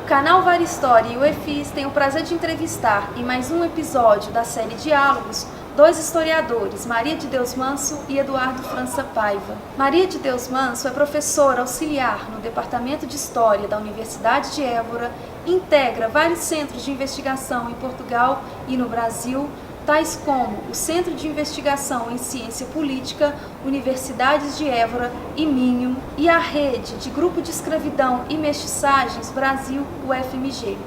canal Vale História e o EFIS têm o prazer de entrevistar, em mais um episódio da série Diálogos, dois historiadores, Maria de Deus Manso e Eduardo França Paiva. Maria de Deus Manso é professora auxiliar no Departamento de História da Universidade de Évora, integra vários centros de investigação em Portugal e no Brasil, tais como o Centro de Investigação em Ciência Política, Universidades de Évora e Minho, e a Rede de Grupo de Escravidão e Mestiçagens Brasil, UFMG.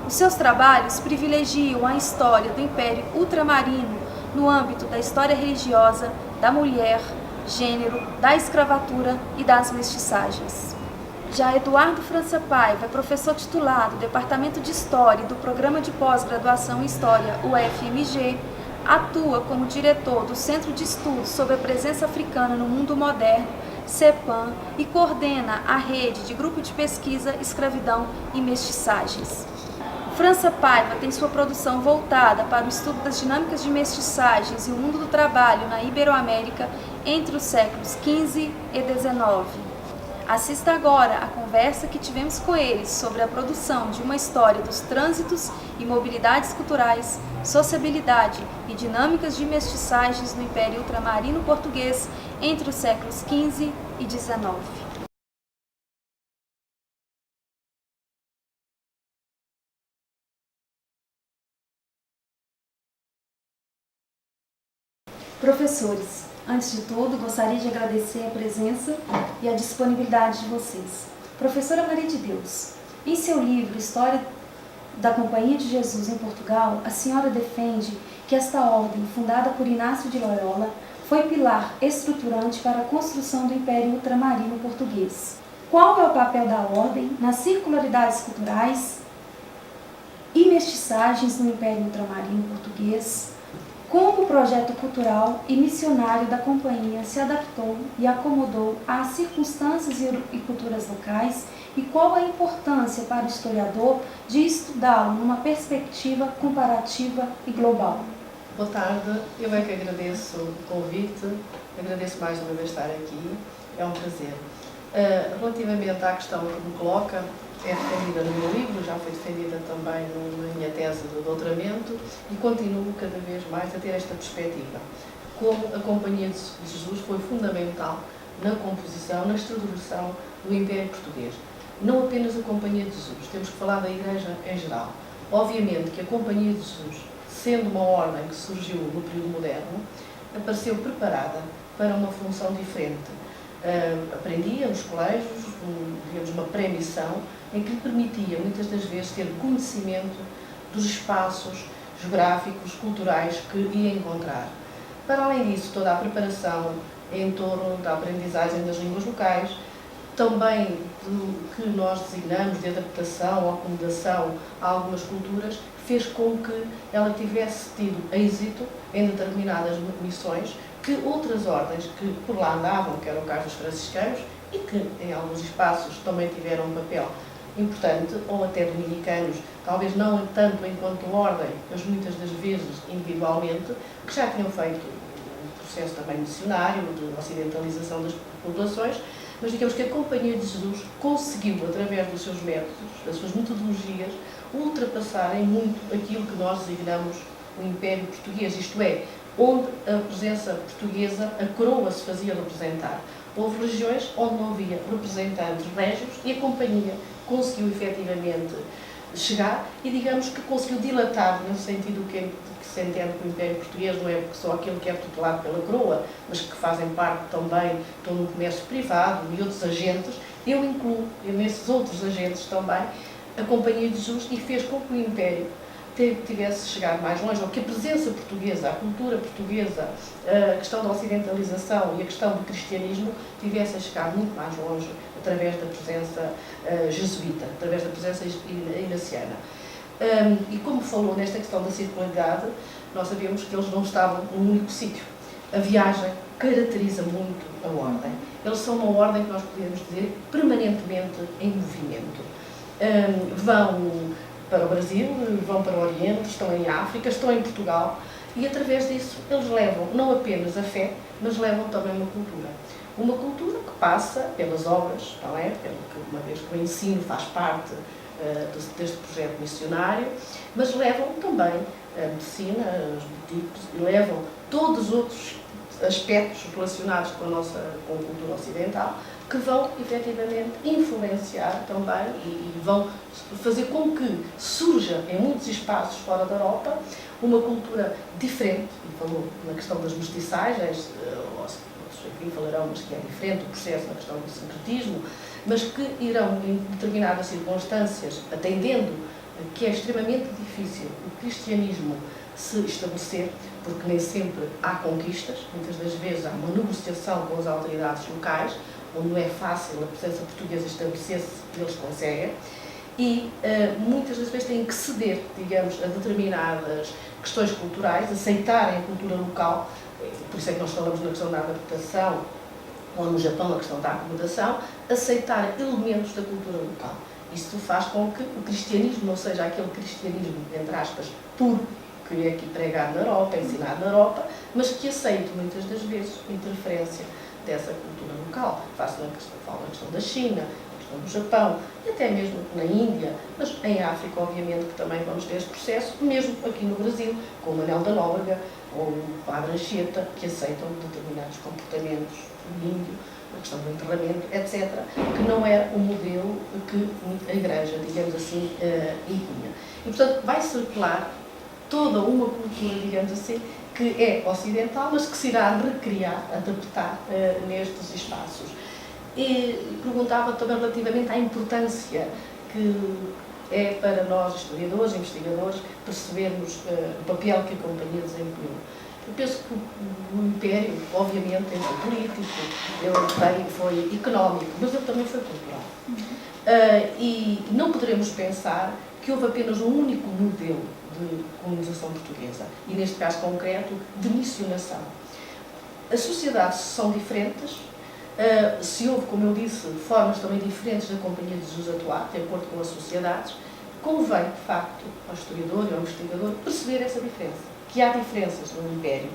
Os seus trabalhos privilegiam a história do Império Ultramarino no âmbito da história religiosa, da mulher, gênero, da escravatura e das mestiçagens. Já Eduardo França Paiva é professor titular do Departamento de História e do Programa de Pós-Graduação em História UFMG, atua como diretor do Centro de Estudos sobre a Presença Africana no Mundo Moderno, CEPAM, e coordena a rede de Grupo de Pesquisa Escravidão e Mestiçagens. França Paiva tem sua produção voltada para o estudo das dinâmicas de mestiçagens e o mundo do trabalho na Iberoamérica entre os séculos XV e XIX. Assista agora a conversa que tivemos com eles sobre a produção de uma história dos trânsitos e mobilidades culturais, sociabilidade e dinâmicas de mestiçagens no Império Ultramarino Português entre os séculos XV e XIX. Professores, antes de tudo, gostaria de agradecer a presença e a disponibilidade de vocês. Professora Maria de Deus, em seu livro História da Companhia de Jesus em Portugal, a senhora defende que esta ordem, fundada por Inácio de Loyola, foi pilar estruturante para a construção do Império Ultramarino Português. Qual é o papel da ordem nas circularidades culturais e mestiçagens no Império Ultramarino Português? Como o projeto cultural e missionário da companhia se adaptou e acomodou às circunstâncias e culturas locais e qual a importância para o historiador de estudá-lo numa perspectiva comparativa e global? Boa tarde, eu é que agradeço o convite, agradeço mais uma vez estar aqui, é um prazer. Relativamente à questão que me coloca, é defendida no meu livro, já foi defendida também na minha tese de doutoramento e continuo cada vez mais a ter esta perspectiva. Como a Companhia de Jesus foi fundamental na composição, na estruturação do Império Português. Não apenas a Companhia de Jesus, temos que falar da Igreja em geral. Obviamente que a Companhia de Jesus, sendo uma ordem que surgiu no período moderno, apareceu preparada para uma função diferente. Aprendia nos colégios, digamos, uma pré-missão, em que lhe permitia, muitas das vezes, ter conhecimento dos espaços geográficos, culturais que ia encontrar. Para além disso, toda a preparação em torno da aprendizagem das línguas locais, também do que nós designamos de adaptação ou acomodação a algumas culturas, fez com que ela tivesse tido êxito em determinadas missões que outras ordens que por lá andavam, que era o caso dos franciscanos, e que em alguns espaços também tiveram um papel importante, ou até dominicanos, talvez não tanto enquanto ordem, mas muitas das vezes individualmente, que já tinham feito um processo também missionário, de ocidentalização das populações, mas digamos que a Companhia de Jesus conseguiu, através dos seus métodos, das suas metodologias, ultrapassarem muito aquilo que nós designamos o Império Português, isto é, onde a presença portuguesa, a coroa se fazia representar. Houve regiões onde não havia representantes régios e a Companhia conseguiu efetivamente chegar e digamos que conseguiu dilatar no sentido que se entende que o Império Português não é só aquilo que é tutelado pela coroa, mas que fazem parte também todo o comércio privado e outros agentes. Eu incluo nesses outros agentes também a Companhia de Jesus e fez com que o Império tivesse chegado mais longe, ou que a presença portuguesa, a cultura portuguesa, a questão da ocidentalização e a questão do cristianismo tivessem chegado muito mais longe através da presença jesuíta, através da presença inaciana. E como falou nesta questão da circularidade, nós sabemos que eles não estavam num único sítio. A viagem caracteriza muito a ordem. Eles são uma ordem que nós podemos dizer permanentemente em movimento. Vão para o Brasil, vão para o Oriente, estão em África, estão em Portugal e através disso eles levam não apenas a fé, mas levam também uma cultura. Uma cultura que passa pelas obras, não é? Pelo que, uma vez que o ensino faz parte deste projeto missionário, mas levam também a medicina, os boticos, e levam todos os outros aspectos relacionados com a cultura ocidental, que vão efetivamente influenciar também e vão fazer com que surja em muitos espaços fora da Europa uma cultura diferente, e falou na questão das mestiçagens, aqui falarão, mas que é diferente o processo na questão do sincretismo, mas que irão em determinadas circunstâncias, atendendo que é extremamente difícil o cristianismo se estabelecer, porque nem sempre há conquistas, muitas das vezes há uma negociação com as autoridades locais, onde não é fácil a presença portuguesa estabelecer-se, eles conseguem, e muitas das vezes têm que ceder, digamos, a determinadas questões culturais, aceitarem a cultura local, por isso é que nós falamos na questão da adaptação, ou no Japão a questão da acomodação, aceitar elementos da cultura local. Isso faz com que o cristianismo não seja aquele cristianismo, entre aspas, puro, que é aqui pregado na Europa, ensinado na Europa, mas que aceite muitas das vezes a interferência dessa cultura local. Falo na questão da China, na questão do Japão, e até mesmo na Índia, mas em África, obviamente, que também vamos ter este processo, mesmo aqui no Brasil, com o Manuel da Nóbrega ou o Padre Anchieta, que aceitam determinados comportamentos do índio, a questão do enterramento, etc., que não era o modelo que a Igreja, digamos assim, impunha. E, portanto, vai circular toda uma cultura, digamos assim, que é ocidental, mas que se irá recriar, adaptar nestes espaços. E perguntava também relativamente à importância que é para nós, historiadores, investigadores, percebermos o papel que a companhia desempenhou. Eu penso que o Império, obviamente, ele foi político, ele foi económico, mas ele também foi cultural. E não poderemos pensar que houve apenas um único modelo de colonização portuguesa, e neste caso concreto, de missionação. As sociedades são diferentes, se houve, como eu disse, formas também diferentes da Companhia de Jesus atuar, de acordo com as sociedades, convém, de facto, ao historiador e ao investigador perceber essa diferença, que há diferenças no Império.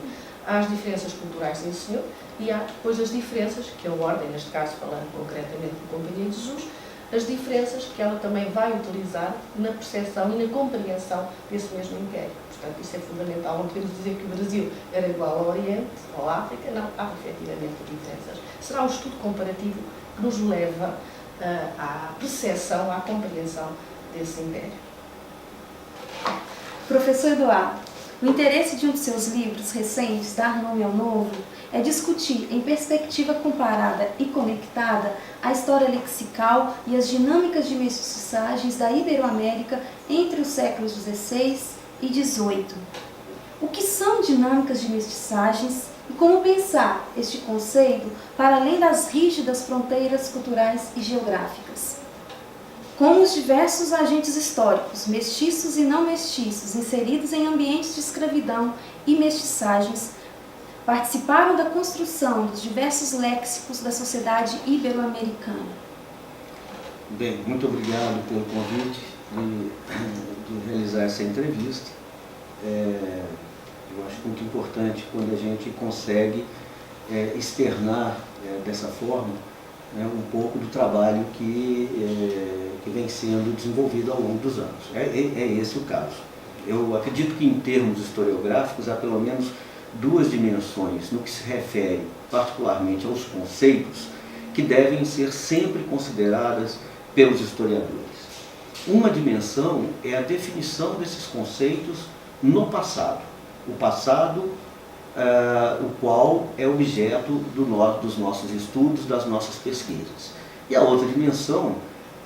Há as diferenças culturais, sim senhor, e há depois as diferenças, que a Ordem, neste caso falando concretamente da Companhia de Jesus, as diferenças que ela também vai utilizar na percepção e na compreensão desse mesmo Império. Portanto, isso é fundamental. Não podemos dizer que o Brasil era igual ao Oriente, ou à África. Não, há efetivamente diferenças. Será um estudo comparativo que nos leva à percepção, à compreensão desse Império. Professor Eduardo, o interesse de um de seus livros recentes, Dar Nome ao Novo, é discutir, em perspectiva comparada e conectada, a história lexical e as dinâmicas de mestiçagens da Iberoamérica entre os séculos XVI e XVIII. O que são dinâmicas de mestiçagens e como pensar este conceito para além das rígidas fronteiras culturais e geográficas? Como os diversos agentes históricos, mestiços e não mestiços, inseridos em ambientes de escravidão e mestiçagens, participaram da construção dos diversos léxicos da sociedade ibero-americana. Bem, muito obrigado pelo convite de realizar essa entrevista. Eu acho muito importante quando a gente consegue externar dessa forma um pouco do trabalho que vem sendo desenvolvido ao longo dos anos. É esse o caso. Eu acredito que em termos historiográficos há pelo menos duas dimensões no que se refere particularmente aos conceitos que devem ser sempre consideradas pelos historiadores. Uma dimensão é a definição desses conceitos no passado, o passado o qual é objeto dos nossos estudos, das nossas pesquisas. E a outra dimensão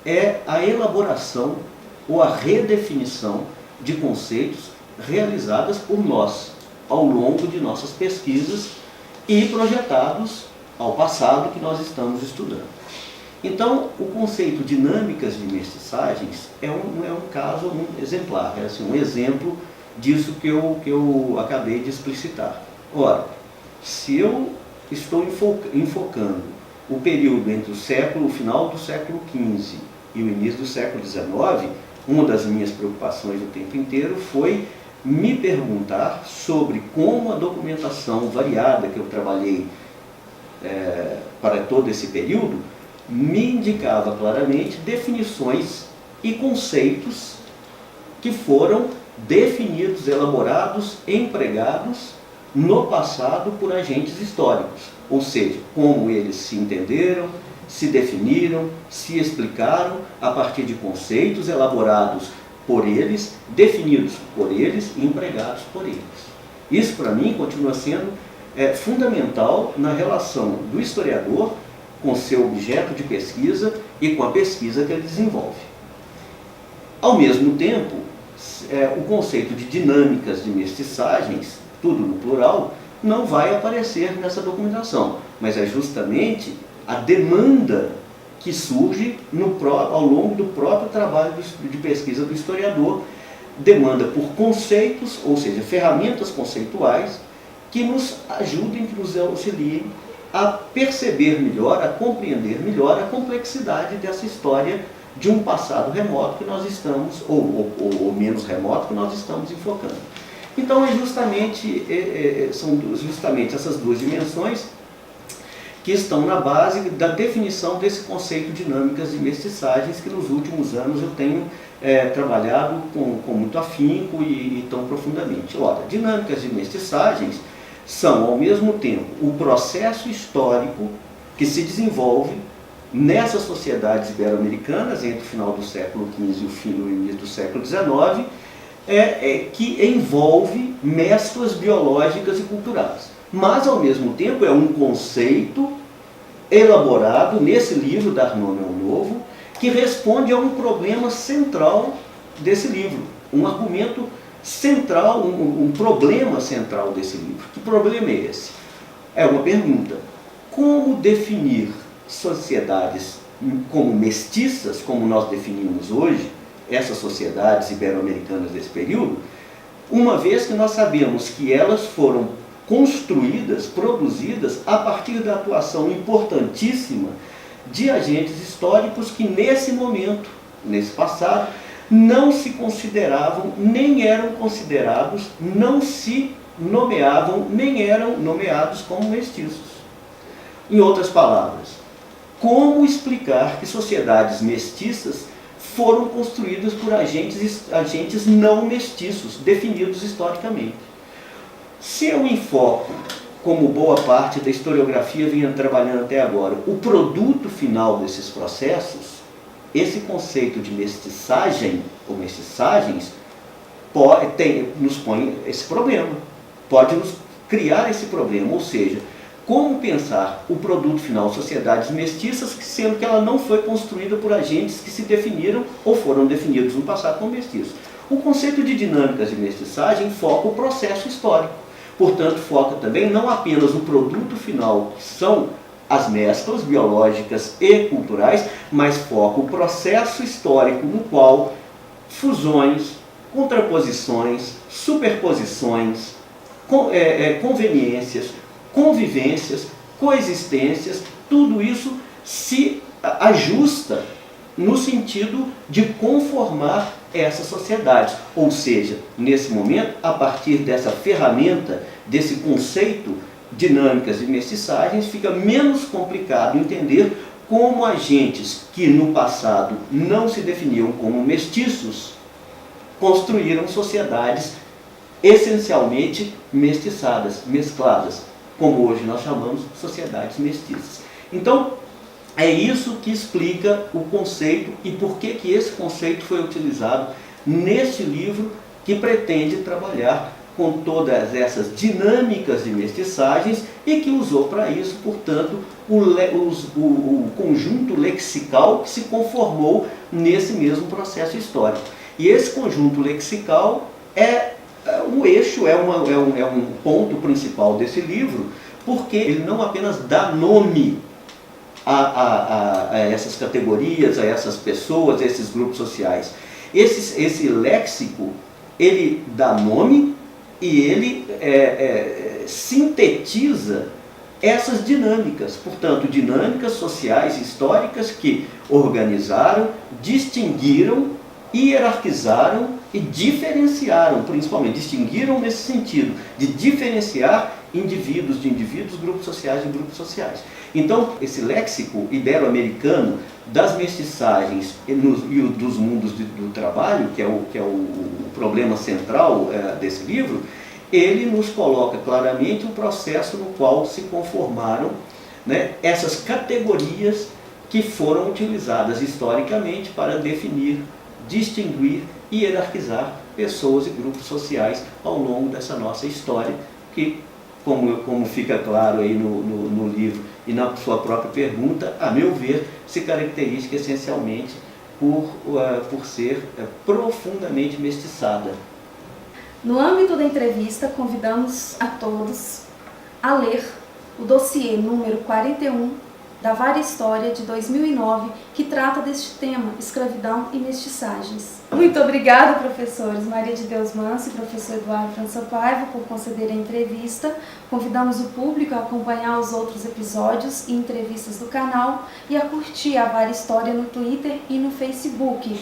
é a elaboração ou a redefinição de conceitos realizadas por nós ao longo de nossas pesquisas e projetados ao passado que nós estamos estudando. Então, o conceito dinâmicas de mestiçagens é um caso, um exemplar, é assim, um exemplo disso que eu acabei de explicitar. Ora, se eu estou enfocando o período entre o final do século XV e o início do século XIX, uma das minhas preocupações o tempo inteiro foi me perguntar sobre como a documentação variada que eu trabalhei para todo esse período me indicava claramente definições e conceitos que foram definidos, elaborados, empregados no passado por agentes históricos. Ou seja, como eles se entenderam, se definiram, se explicaram a partir de conceitos elaborados por eles, definidos por eles e empregados por eles. Isso, para mim, continua sendo fundamental na relação do historiador com seu objeto de pesquisa e com a pesquisa que ele desenvolve. Ao mesmo tempo, o conceito de dinâmicas de mestiçagens, tudo no plural, não vai aparecer nessa documentação, mas é justamente a demanda que surge ao longo do próprio trabalho de pesquisa do historiador, demanda por conceitos, ou seja, ferramentas conceituais, que nos ajudem, que nos auxiliem a perceber melhor, a compreender melhor a complexidade dessa história de um passado remoto que nós estamos, ou menos remoto, que nós estamos enfocando. Então, são justamente essas duas dimensões que estão na base da definição desse conceito de dinâmicas de mestiçagens que nos últimos anos eu tenho trabalhado com muito afinco e tão profundamente. Ora, dinâmicas de mestiçagens são, ao mesmo tempo, o processo histórico que se desenvolve nessas sociedades ibero-americanas entre o final do século XV e o início do século XIX, que envolve mesclas biológicas e culturais. Mas, ao mesmo tempo, é um conceito elaborado nesse livro, Dar Nome ao Novo, que responde a um problema central desse livro, um argumento central, um problema central desse livro. Que problema é esse? É uma pergunta. Como definir sociedades como mestiças, como nós definimos hoje, essas sociedades ibero-americanas desse período, uma vez que nós sabemos que elas foram construídas, produzidas a partir da atuação importantíssima de agentes históricos que nesse momento, nesse passado, não se consideravam, nem eram considerados, não se nomeavam, nem eram nomeados como mestiços. Em outras palavras, como explicar que sociedades mestiças foram construídas por agentes não mestiços, definidos historicamente? Se eu enfoco, como boa parte da historiografia vinha trabalhando até agora, o produto final desses processos, esse conceito de mestiçagem ou mestiçagens nos põe esse problema, pode nos criar esse problema, ou seja, como pensar o produto final, sociedades mestiças, sendo que ela não foi construída por agentes que se definiram ou foram definidos no passado como mestiços. O conceito de dinâmicas de mestiçagem foca o processo histórico. Portanto, foca também não apenas o produto final, que são as mesclas biológicas e culturais, mas foca o processo histórico no qual fusões, contraposições, superposições, conveniências, convivências, coexistências, tudo isso se ajusta no sentido de conformar essas sociedades. Ou seja, nesse momento, a partir dessa ferramenta, desse conceito, dinâmicas de mestiçagens, fica menos complicado entender como agentes que no passado não se definiam como mestiços, construíram sociedades essencialmente mestiçadas, mescladas, como hoje nós chamamos sociedades mestiças. Então, é isso que explica o conceito e por que esse conceito foi utilizado neste livro que pretende trabalhar com todas essas dinâmicas de mestiçagens e que usou para isso, portanto, o conjunto lexical que se conformou nesse mesmo processo histórico. E esse conjunto lexical o eixo, é um ponto principal desse livro, porque ele não apenas dá nome a essas categorias, a essas pessoas, a esses grupos sociais. Esse léxico, ele dá nome e ele sintetiza essas dinâmicas, portanto, dinâmicas sociais históricas que organizaram, distinguiram hierarquizaram e diferenciaram, principalmente, distinguiram nesse sentido, de diferenciar indivíduos de indivíduos, grupos sociais de grupos sociais. Então, esse léxico ibero-americano das mestiçagens e dos mundos do trabalho, que é o problema central desse livro, ele nos coloca claramente um processo no qual se conformaram, né, essas categorias que foram utilizadas historicamente para definir, distinguir e hierarquizar pessoas e grupos sociais ao longo dessa nossa história, que, como fica claro aí no livro e na sua própria pergunta, a meu ver, se caracteriza essencialmente por ser profundamente mestiçada. No âmbito da entrevista, convidamos a todos a ler o dossiê número 41 da Vara História de 2009, que trata deste tema, escravidão e mestiçagens. Muito obrigada, professores Maria de Deus Manso e professor Eduardo França Paiva, por conceder a entrevista. Convidamos o público a acompanhar os outros episódios e entrevistas do canal e a curtir a Vara História no Twitter e no Facebook.